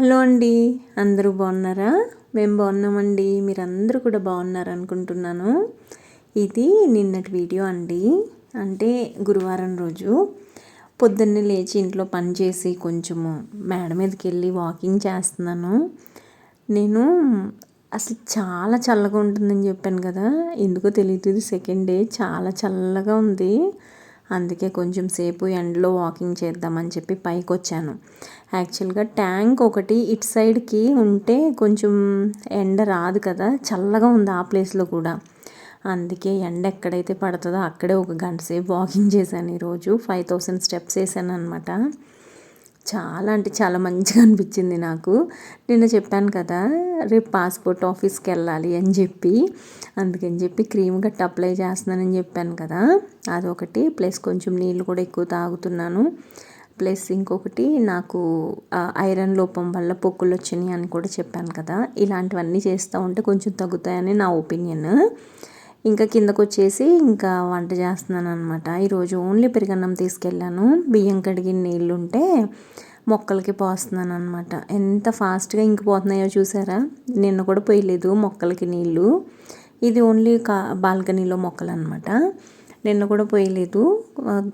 Hello అండి, అందరూ బాగున్నారా? మేము బాగున్నామండి. మీరందరూ కూడా బాగున్నారు అనుకుంటున్నాను. ఇది నిన్నటి వీడియో అండి. అంటే గురువారం రోజు పొద్దున్నే లేచి ఇంట్లో పని చేసి కొంచెము మేడ మీదకి వెళ్ళి వాకింగ్ చేస్తున్నాను. నేను అసలు చాలా చల్లగా ఉంటుందని చెప్పాను కదా, ఎందుకో తెలియదు, ఇది సెకండ్ డే చాలా చల్లగా ఉంది. అందుకే కొంచెం సేపు ఎండలో వాకింగ్ చేద్దామని చెప్పి పైకి వచ్చాను. యాక్చువల్గా ట్యాంక్ ఒకటి ఇటు సైడ్కి ఉంటే కొంచెం ఎండ రాదు కదా, చల్లగా ఉంది ఆ ప్లేస్లో కూడా. అందుకే ఎండ ఎక్కడైతే పడుతుందో అక్కడే ఒక గంట సేపు వాకింగ్ చేశాను. ఈరోజు 5000 స్టెప్స్ వేసాను అనమాట. చాలా అంటే చాలా మంచిగా అనిపించింది నాకు. నిన్న చెప్పాను కదా, రేపు పాస్పోర్ట్ ఆఫీస్కి వెళ్ళాలి అని చెప్పి, అందుకని చెప్పి క్రీమ్ గట్ట అప్లై చేస్తున్నానని చెప్పాను కదా, అదొకటి. ప్లస్ కొంచెం నీళ్ళు కూడా ఎక్కువ తాగుతున్నాను. ప్లస్ ఇంకొకటి, నాకు ఐరన్ లోపం వల్ల పొక్కులు వచ్చినాయి అని కూడా చెప్పాను కదా. ఇలాంటివన్నీ చేస్తూ ఉంటే కొంచెం తగ్గుతాయని నా ఒపీనియన్. ఇంకా కిందకు వచ్చేసి ఇంకా వంట చేస్తున్నాను అనమాట. ఈరోజు ఓన్లీ పెరుగన్నం తీసుకెళ్ళాను. బియ్యం కడిగిన నీళ్ళు ఉంటే మొక్కలకి పోస్తున్నాను అనమాట. ఎంత ఫాస్ట్గా ఇంకిపోతున్నాయో చూసారా. నిన్న కూడా పోయలేదు మొక్కలకి నీళ్ళు. ఇది ఓన్లీ బాల్కనీలో మొక్కలు అనమాట. నిన్న కూడా పోయలేదు.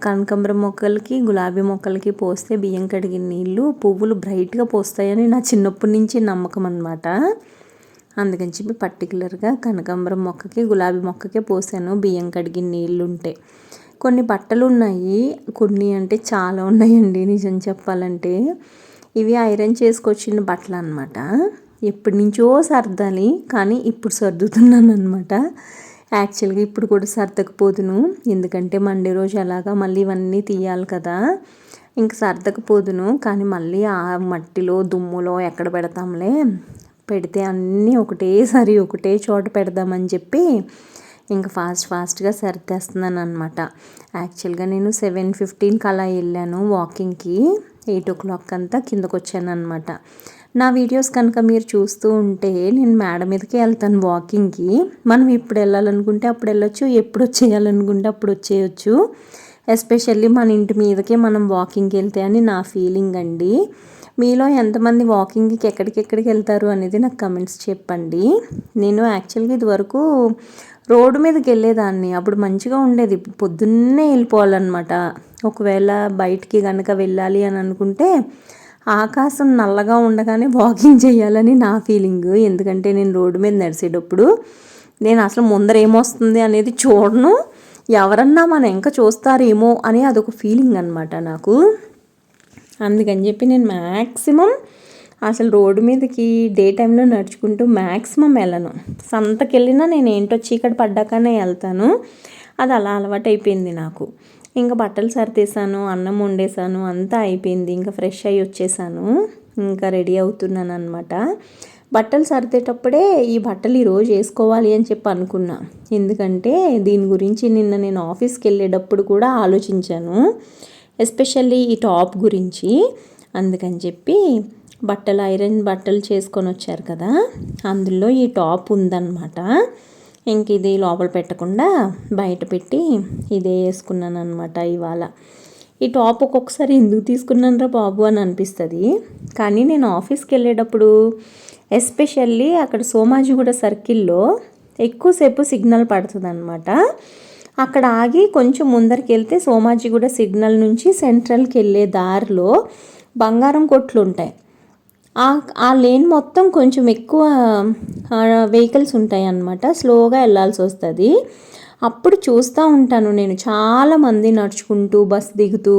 కనకాంబరం మొక్కలకి, గులాబీ మొక్కలకి పోస్తే బియ్యం కడిగిన నీళ్ళు పువ్వులు బ్రైట్గా పోస్తాయని నా చిన్నప్పటి నుంచి నమ్మకం అనమాట. అందుకని చెప్పి పర్టికులర్గా కనకాంబరం మొక్కకి, గులాబీ మొక్కకే పోసాను బియ్యం కడిగిన నీళ్ళు ఉంటే. కొన్ని బట్టలు ఉన్నాయి, కొన్ని అంటే చాలా ఉన్నాయండి నిజం చెప్పాలంటే. ఇవి ఐరన్ చేసుకొచ్చిన బట్టలు అనమాట. ఎప్పటి నుంచో సర్దాలి, కానీ ఇప్పుడు సర్దుతున్నాను అనమాట. యాక్చువల్గా ఇప్పుడు కూడా సర్దకపోదును, ఎందుకంటే మండే రోజు అలాగా మళ్ళీ ఇవన్నీ తీయాలి కదా, ఇంక సర్దకపోదును. కానీ మళ్ళీ ఆ మట్టిలో దుమ్ములో ఎక్కడ పెడతాంలే, పెడితే అన్నీ ఒకటేసారి ఒకటే చోట పెడదామని చెప్పి ఇంకా ఫాస్ట్గా సర్దేస్తున్నాను అనమాట. యాక్చువల్గా నేను 7:15కి అలా వెళ్ళాను వాకింగ్కి. 8 o'clock అంతా కిందకు వచ్చాను అనమాట. నా వీడియోస్ కనుక మీరు చూస్తూ ఉంటే నేను మేడ మీదకి వెళ్తాను వాకింగ్కి. మనం ఇప్పుడు వెళ్ళాలనుకుంటే అప్పుడు వెళ్ళొచ్చు, ఎప్పుడు వచ్చేయాలనుకుంటే అప్పుడు వచ్చేయచ్చు. ఎస్పెషల్లీ మన ఇంటి మీదకే మనం వాకింగ్కి వెళ్తే అని నా ఫీలింగ్ అండి. మీలో ఎంతమంది వాకింగ్కి ఎక్కడికి వెళ్తారు అనేది నాకు కమెంట్స్ చెప్పండి. నేను యాక్చువల్గా ఇది వరకు రోడ్డు మీదకి వెళ్ళేదాన్ని, అప్పుడు మంచిగా ఉండేది. పొద్దున్నే వెళ్ళిపోవాలన్నమాట. ఒకవేళ బయటికి కనుక వెళ్ళాలి అని అనుకుంటే ఆకాశం నల్లగా ఉండగానే వాకింగ్ చేయాలని నా ఫీలింగ్. ఎందుకంటే నేను రోడ్డు మీద నడిచేటప్పుడు నేను అసలు ముందర ఏమొస్తుంది అనేది చూడను, ఎవరన్నా మన ఇంకా చూస్తారేమో అని అదొక ఫీలింగ్ అనమాట నాకు. అందుకని చెప్పి నేను మ్యాక్సిమం అసలు రోడ్డు మీదకి డే టైంలో నడుచుకుంటూ మ్యాక్సిమం వెళ్ళను. సంతకి వెళ్ళినా నేను ఏంటో చీకటి పడ్డాకనే వెళ్తాను. అది అలా అలవాటు అయిపోయింది నాకు. ఇంకా బట్టలు సర్దేశాను, అన్నం వండేసాను, అంతా అయిపోయింది. ఇంకా ఫ్రెష్ అయ్యి వచ్చేసాను, ఇంకా రెడీ అవుతున్నాను అనమాట. బట్టలు సర్దేటప్పుడే ఈ బట్టలు ఈరోజు వేసుకోవాలి అని చెప్పి అనుకున్నా. ఎందుకంటే దీని గురించి నిన్న నేను ఆఫీస్కి వెళ్ళేటప్పుడు కూడా ఆలోచించాను, ఎస్పెషల్లీ ఈ టాప్ గురించి. అందుకని చెప్పి ఐరన్ బట్టలు చేసుకొని వచ్చారు కదా, అందులో ఈ టాప్ ఉందన్నమాట. ఇంక ఇది లోపల పెట్టకుండా బయట పెట్టి ఇదే వేసుకున్నాను అనమాట ఇవాళ. ఈ టాప్ ఒక్కొక్కసారి ఎందుకు తీసుకున్నాను రా బాబు అని అనిపిస్తుంది. కానీ నేను ఆఫీస్కి వెళ్ళేటప్పుడు ఎస్పెషల్లీ అక్కడ సోమాజిగూడ సర్కిల్లో ఎక్కువసేపు సిగ్నల్ పడుతుంది అనమాట. అక్కడ ఆగి కొంచెం ముందరికి వెళ్తే సోమాజిగూడ సిగ్నల్ నుంచి సెంట్రల్కి వెళ్ళే దారిలో బంగారం కొట్లు ఉంటాయి. ఆ లేన్ మొత్తం కొంచెం ఎక్కువ వెహికల్స్ ఉంటాయి అన్నమాట. స్లోగా వెళ్ళాల్సి వస్తుంది. అప్పుడు చూస్తూ ఉంటాను నేను, చాలామంది నడుచుకుంటూ బస్ దిగుతూ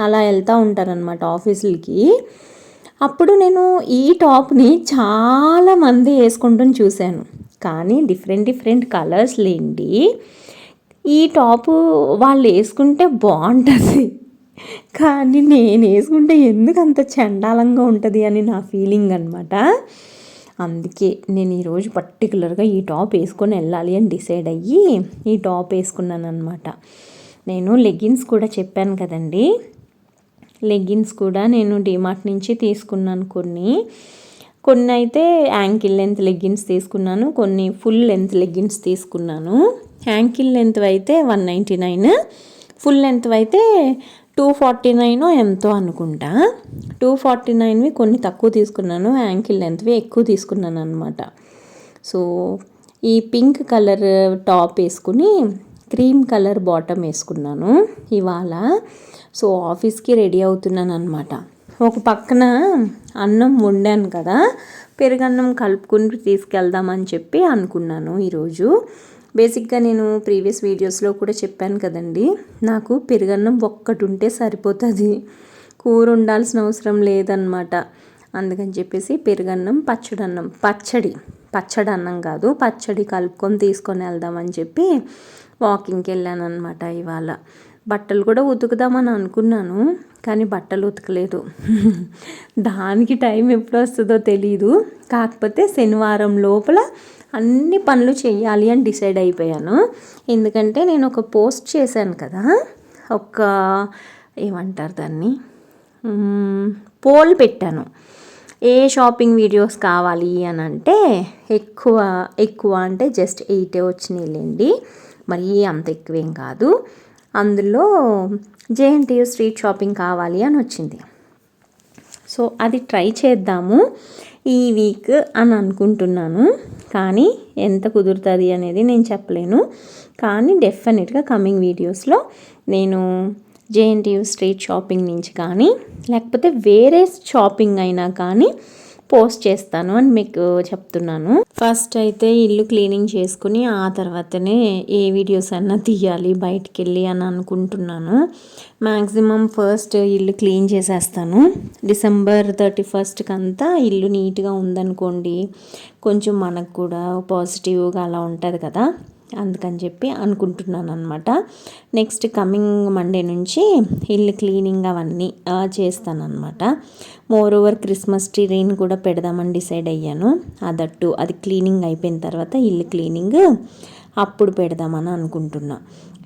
అలా వెళ్తూ ఉంటారనమాట ఆఫీసులకి. అప్పుడు నేను ఈ టాప్ని చాలామంది వేసుకుంటూ చూశాను. కానీ డిఫరెంట్ కలర్స్ లేండి. ఈ టాపు వాళ్ళు వేసుకుంటే బాగుంటుంది, కానీ నేను వేసుకుంటే ఎందుకు అంత చండాలంగా ఉంటుంది అని నా ఫీలింగ్ అనమాట. అందుకే నేను ఈరోజు పర్టికులర్గా ఈ టాప్ వేసుకొని వెళ్ళాలి అని డిసైడ్ అయ్యి ఈ టాప్ వేసుకున్నాను అనమాట. నేను లెగ్గిన్స్ కూడా చెప్పాను కదండి, లెగ్గిన్స్ కూడా నేను డిమార్ట్ నుంచి తీసుకున్నాను. కొన్ని అయితే యాంకిల్ లెంత్ లెగ్గిన్స్ తీసుకున్నాను, కొన్ని ఫుల్ లెంత్ లెగ్గిన్స్ తీసుకున్నాను. యాంకిల్ లెంత్ అయితే 199, ఫుల్ లెంత్ అయితే 249 ఎంతో అనుకుంటా. 249వి కొన్ని తక్కువ తీసుకున్నాను, యాంకిల్ లెంత్వి ఎక్కువ తీసుకున్నాను అనమాట. సో ఈ పింక్ కలర్ టాప్ వేసుకుని క్రీమ్ కలర్ బాటమ్ వేసుకున్నాను ఇవాళ. సో ఆఫీస్కి రెడీ అవుతున్నాను అనమాట. ఒక పక్కన అన్నం వండాను కదా, పెరుగన్నం కలుపుకుని తీసుకెళ్దామని చెప్పి అనుకున్నాను ఈరోజు. బేసిక్గా నేను ప్రీవియస్ వీడియోస్లో కూడా చెప్పాను కదండి, నాకు పెరుగన్నం ఒక్కటి ఉంటే సరిపోతుంది, కూర ఉండాల్సిన అవసరం లేదన్నమాట. అందుకని చెప్పేసి పెరుగన్నం పచ్చడి అన్నం కాదు, పచ్చడి కలుపుకొని తీసుకొని వెళ్దామని చెప్పి వాకింగ్కి వెళ్ళాను అనమాట ఇవాళ. బట్టలు కూడా ఉతుకుదామని అనుకున్నాను, కానీ బట్టలు ఉతకలేదు. దానికి టైం ఎప్పుడు వస్తుందో తెలీదు. కాకపోతే శనివారం లోపల అన్ని పనులు చేయాలి అని డిసైడ్ అయిపోయాను. ఎందుకంటే నేను ఒక పోస్ట్ చేశాను కదా, ఏమంటారు దాన్ని, పోల్ పెట్టాను. ఏ షాపింగ్ వీడియోస్ కావాలి అని అంటే ఎక్కువ అంటే జస్ట్ 8 వచ్చినాయిలేండి, మరి అంత ఎక్కువేం కాదు. అందులో JNTU స్ట్రీట్ షాపింగ్ కావాలి అని వచ్చింది. సో అది ట్రై చేద్దాము ఈ వీక్ అని అనుకుంటున్నాను, కానీ ఎంత కుదురుతుంది అనేది నేను చెప్పలేను. కానీ డెఫినెట్గా కమింగ్ వీడియోస్లో నేను JNTU స్ట్రీట్ షాపింగ్ నుంచి కానీ లేకపోతే వేరే షాపింగ్ అయినా కానీ పోస్ట్ చేస్తాను అని మీకు చెప్తున్నాను. ఫస్ట్ అయితే ఇల్లు క్లీనింగ్ చేసుకుని ఆ తర్వాతనే ఏ వీడియోస్ అన్నా తీయాలి బయటికి వెళ్ళి అని అనుకుంటున్నాను. మ్యాక్సిమం ఫస్ట్ ఇల్లు క్లీన్ చేసేస్తాను. December 31st అంతా ఇల్లు నీట్గా ఉందనుకోండి, కొంచెం మనకు కూడా పాజిటివ్గా అలా ఉంటుంది కదా, అందుకని చెప్పి అనుకుంటున్నాను అనమాట. నెక్స్ట్ కమింగ్ మండే నుంచి ఇల్లు క్లీనింగ్ అవన్నీ చేస్తాను అనమాట. మోర్ ఓవర్ క్రిస్మస్ ట్రీని కూడా పెడదామని డిసైడ్ అయ్యాను. అది క్లీనింగ్ అయిపోయిన తర్వాత ఇల్లు క్లీనింగ్ అప్పుడు పెడదామని అనుకుంటున్నా.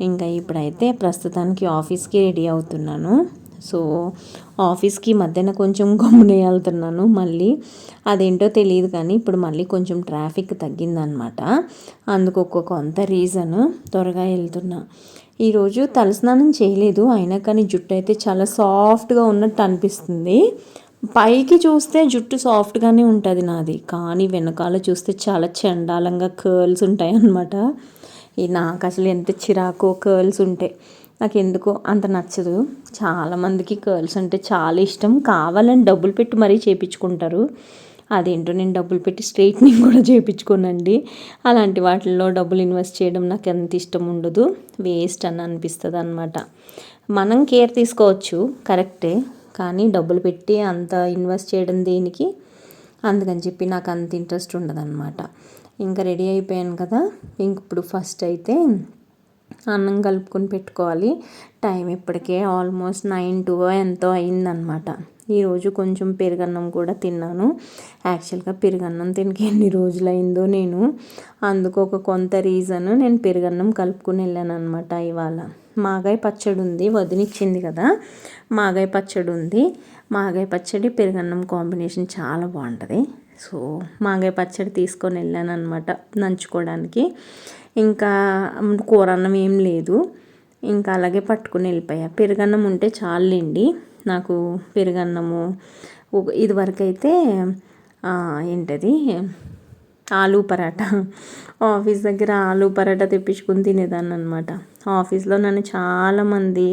ఇంకా ఇప్పుడైతే ప్రస్తుతానికి ఆఫీస్కి రెడీ అవుతున్నాను. సో ఆఫీస్కి మధ్యాహ్న కొంచెం గమ్మునే వెళ్తున్నాను, మళ్ళీ అదేంటో తెలియదు కానీ ఇప్పుడు మళ్ళీ కొంచెం ట్రాఫిక్ తగ్గిందనమాట. అందుకు కొంత రీజన్ త్వరగా వెళ్తున్నా. ఈరోజు తలస్నానం చేయలేదు, అయినా కానీ జుట్టు అయితే చాలా సాఫ్ట్గా ఉన్నట్టు అనిపిస్తుంది. పైకి చూస్తే జుట్టు సాఫ్ట్గానే ఉంటుంది నాది, కానీ వెనకాల చూస్తే చాలా చండాలంగా కర్ల్స్ ఉంటాయి అన్నమాట. నాకు అసలు ఎంత చిరాకో కర్ల్స్ ఉంటే, నాకు ఎందుకో అంత నచ్చదు. చాలామందికి కర్ల్స్ అంటే చాలా ఇష్టం, కావాలని డబ్బులు పెట్టి మరీ చేయించుకుంటారు. అదేంటో నేను డబ్బులు పెట్టి స్ట్రైట్నింగ్ కూడా చేయించుకోనండి. అలాంటి వాటిల్లో డబ్బులు ఇన్వెస్ట్ చేయడం నాకు ఎంత ఇష్టం ఉండదు, వేస్ట్ అని అనిపిస్తుంది అనమాట. మనం కేర్ తీసుకోవచ్చు కరెక్టే, కానీ డబ్బులు పెట్టి అంత ఇన్వెస్ట్ చేయడం దేనికి, అందుకని చెప్పి నాకు అంత ఇంట్రెస్ట్ ఉండదన్నమాట. ఇంకా రెడీ అయిపోయాను కదా, ఇంక ఇప్పుడు ఫస్ట్ అయితే అన్నం కలుపుకొని పెట్టుకోవాలి. టైం ఇప్పటికే ఆల్మోస్ట్ 9 ఎంతో అయిందనమాట. ఈరోజు కొంచెం పెరుగన్నం కూడా తిన్నాను. యాక్చువల్గా పెరుగన్నం తినక ఎన్ని రోజులు అయిందో నేను, అందుకు కొంత రీజన్ నేను పెరుగన్నం కలుపుకొని వెళ్ళాను అనమాట. ఇవాళ మాగాయ పచ్చడి ఉంది, వదినిచ్చింది కదా, మాగాయ పచ్చడి ఉంది. మాగాయ పచ్చడి పెరుగన్నం కాంబినేషన్ చాలా బాగుంటుంది. సో మాగాయ పచ్చడి తీసుకొని వెళ్ళాను అనమాట నంచుకోవడానికి. ఇంకా కూర అన్నం ఏం లేదు, ఇంకా అలాగే పట్టుకుని వెళ్ళిపోయా. పెరుగన్నం ఉంటే చాలండి నాకు. పెరుగన్నము ఇదివరకు అయితే ఏంటది ఆలూ పరాటా, ఆఫీస్ దగ్గర ఆలూ పరాటా తెప్పించుకుని తినేదాన్ని అనమాట. ఆఫీస్లో నన్ను చాలామంది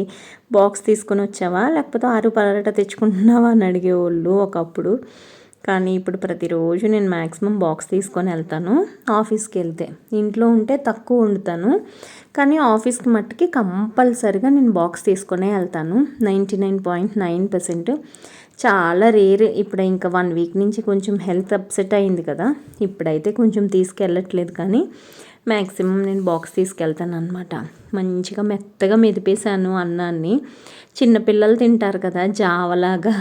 బాక్స్ తీసుకొని వచ్చావా లేకపోతే ఆలూ పరాటా తెచ్చుకుంటున్నావా అని అడిగేవాళ్ళు ఒకప్పుడు. కానీ ఇప్పుడు ప్రతిరోజు నేను మ్యాక్సిమం బాక్స్ తీసుకొని వెళ్తాను ఆఫీస్కి వెళ్తే. ఇంట్లో ఉంటే తక్కువ వండుతాను, కానీ ఆఫీస్కి మట్టుకి కంపల్సరిగా నేను బాక్స్ తీసుకొనే వెళ్తాను. 99.9%. చాలా రేర్. ఇప్పుడు ఇంకా 1 వీక్ నుంచి కొంచెం హెల్త్ అప్సెట్ అయింది కదా, ఇప్పుడైతే కొంచెం తీసుకెళ్ళట్లేదు, కానీ మ్యాక్సిమం నేను బాక్స్ తీసుకెళ్తాను అనమాట. మంచిగా మెత్తగా మెదిపేశాను అన్నాన్ని. చిన్నపిల్లలు తింటారు కదా జావలాగా,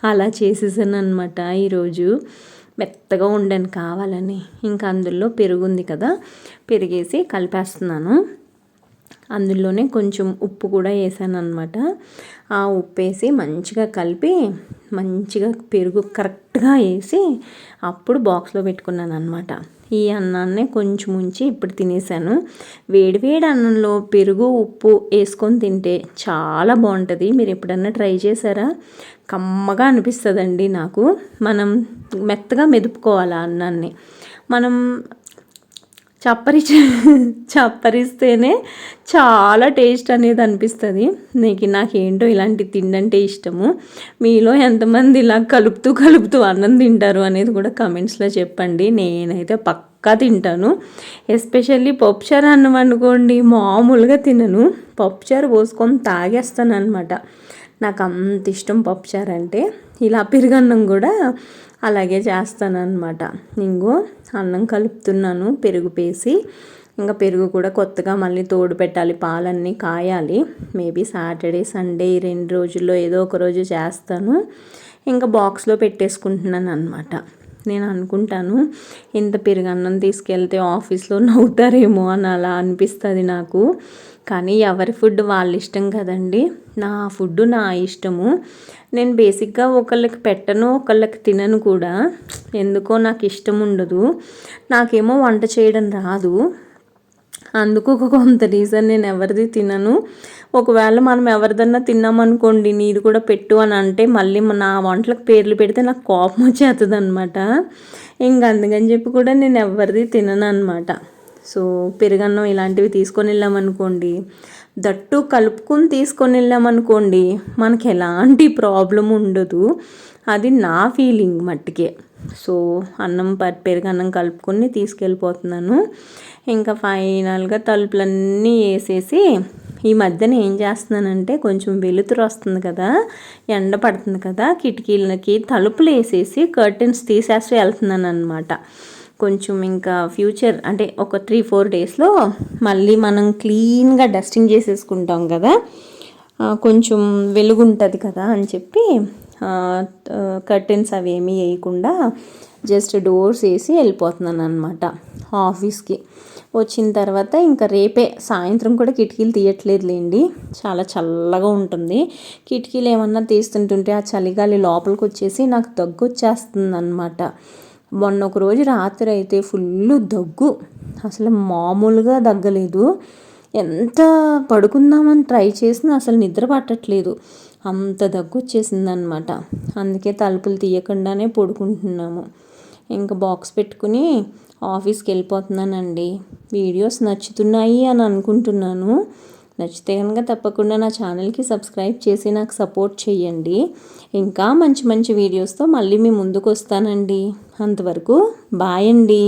అలా చేసేసాను అనమాట ఈరోజు. మెత్తగా వండాను కావాలని. ఇంకా అందులో పెరుగుంది కదా, పెరిగేసి కలిపేస్తున్నాను. అందులోనే కొంచెం ఉప్పు కూడా వేసాను అనమాట. ఆ ఉప్పు వేసి మంచిగా కలిపి, మంచిగా పెరుగు కరెక్ట్గా వేసి అప్పుడు బాక్స్లో పెట్టుకున్నాను అనమాట. ఈ అన్నాన్ని కొంచెం ఉంచి ఇప్పుడు తినేసాను. వేడివేడి అన్నంలో పెరుగు ఉప్పు వేసుకొని తింటే చాలా బాగుంటుంది. మీరు ఎప్పుడన్నా ట్రై చేశారా? కమ్మగా అనిపిస్తుందండి నాకు. మనం మెత్తగా మెదుపుకోవాలి అన్నాన్ని. మనం చప్పరిస్తేనే చాలా టేస్ట్ అనేది అనిపిస్తుంది. నాకేంటో ఇలాంటి తిండంటే ఇష్టము. మీలో ఎంతమంది ఇలా కలుపుతూ అన్నం తింటారు అనేది కూడా కమెంట్స్లో చెప్పండి. నేనైతే పక్కా తింటాను. ఎస్పెషల్లీ పప్పుచారు అన్నం అనుకోండి, మామూలుగా తినను. పప్పుచారు పోసుకొని తాగేస్తాను అనమాట. నాకు అంత ఇష్టం పప్పుచారు అంటే. ఇలా పెరుగన్నం కూడా అలాగే చేస్తాను అనమాట. ఇంకో అన్నం కలుపుతున్నాను పెరుగు పేసి. ఇంకా పెరుగు కూడా కొత్తగా మళ్ళీ తోడు పెట్టాలి, పాలన్నీ కాయాలి. మేబీ సాటర్డే సండే ఈ 2 రోజుల్లో ఏదో ఒక రోజు చేస్తాను. ఇంకా బాక్స్లో పెట్టేసుకుంటున్నాను అనమాట. నేను అనుకుంటాను ఇంత పెరుగన్నం తీసుకెళ్తే ఆఫీస్లో నవ్వుతారేమో అని అలా అనిపిస్తుంది నాకు. కానీ ఎవరి ఫుడ్ వాళ్ళ ఇష్టం కదండి. నా ఫుడ్ నా ఇష్టము. నేను బేసిక్గా ఒకళ్ళకి పెట్టను, ఒకళ్ళకి తినను కూడా. ఎందుకో నాకు ఇష్టం ఉండదు. నాకేమో వంట చేయడం రాదు. అందుకు కొంత రీజన్ నేను ఎవరిది తినను. ఒకవేళ మనం ఎవరిదన్నా తిన్నామనుకోండి, నీది కూడా పెట్టు అని అంటే మళ్ళీ నా వంటలకు పేర్లు పెడితే నాకు కోపం వచ్చేస్తుంది అనమాట. ఇంక అందుకని చెప్పి కూడా నేను ఎవరిది తినను అనమాట. సో పెరుగన్నం ఇలాంటివి తీసుకొని వెళ్ళామనుకోండి, దట్టు కలుపుకొని తీసుకొని వెళ్ళామనుకోండి, మనకి ఎలాంటి ప్రాబ్లం ఉండదు. అది నా ఫీలింగ్ మట్టుకే. సో పెరుగన్నం కలుపుకొని తీసుకెళ్ళిపోతున్నాను. ఇంకా ఫైనల్గా తలుపులన్నీ వేసేసి ఈ మధ్యన ఏం చేస్తున్నానంటే, కొంచెం వెలుతురు వస్తుంది కదా, ఎండ పడుతుంది కదా, కిటికీలకి తలుపులు వేసేసి కర్టెన్స్ తీసేసి వెళ్తున్నాను అనమాట. కొంచెం ఇంకా ఫ్యూచర్ అంటే ఒక 3-4 డేస్లో మళ్ళీ మనం క్లీన్గా డస్టింగ్ చేసేసుకుంటాం కదా, కొంచెం వెలుగు ఉంటుంది కదా అని చెప్పి కర్టెన్స్ అవి ఏమీ వేయకుండా జస్ట్ డోర్స్ వేసి వెళ్ళిపోతున్నాను అనమాట ఆఫీస్కి. వచ్చిన తర్వాత ఇంకా రేపే సాయంత్రం కూడా కిటికీలు తీయట్లేదులేండి, చాలా చల్లగా ఉంటుంది. కిటికీలు ఏమన్నా తీస్తుంటుంటే ఆ చలిగాలి లోపలికి వచ్చేసి నాకు దగ్గు వచ్చేస్తుంది అనమాట. మొన్న ఒక రోజు రాత్రి అయితే ఫుల్ దగ్గు, అసలు మామూలుగా దగ్గలేదు. ఎంత పడుకుందామని ట్రై చేసినా అసలు నిద్ర పట్టట్లేదు, అంత దగ్గు వచ్చేసింది అనమాట. అందుకే తలుపులు తీయకుండానే పడుకుంటున్నాము. ఇంకా బాక్స్ పెట్టుకుని ఆఫీస్కి వెళ్ళిపోతున్నానండి. వీడియోస్ నచ్చుతున్నాయి అని అనుకుంటున్నాను. నచ్చితే కనుక తప్పకుండా నా ఛానల్కి సబ్స్క్రైబ్ చేసి నాకు సపోర్ట్ చేయండి. ఇంకా మంచి మంచి వీడియోస్తో మళ్ళీ మీ ముందుకు వస్తానండి. అంతవరకు బాయ్ అండి.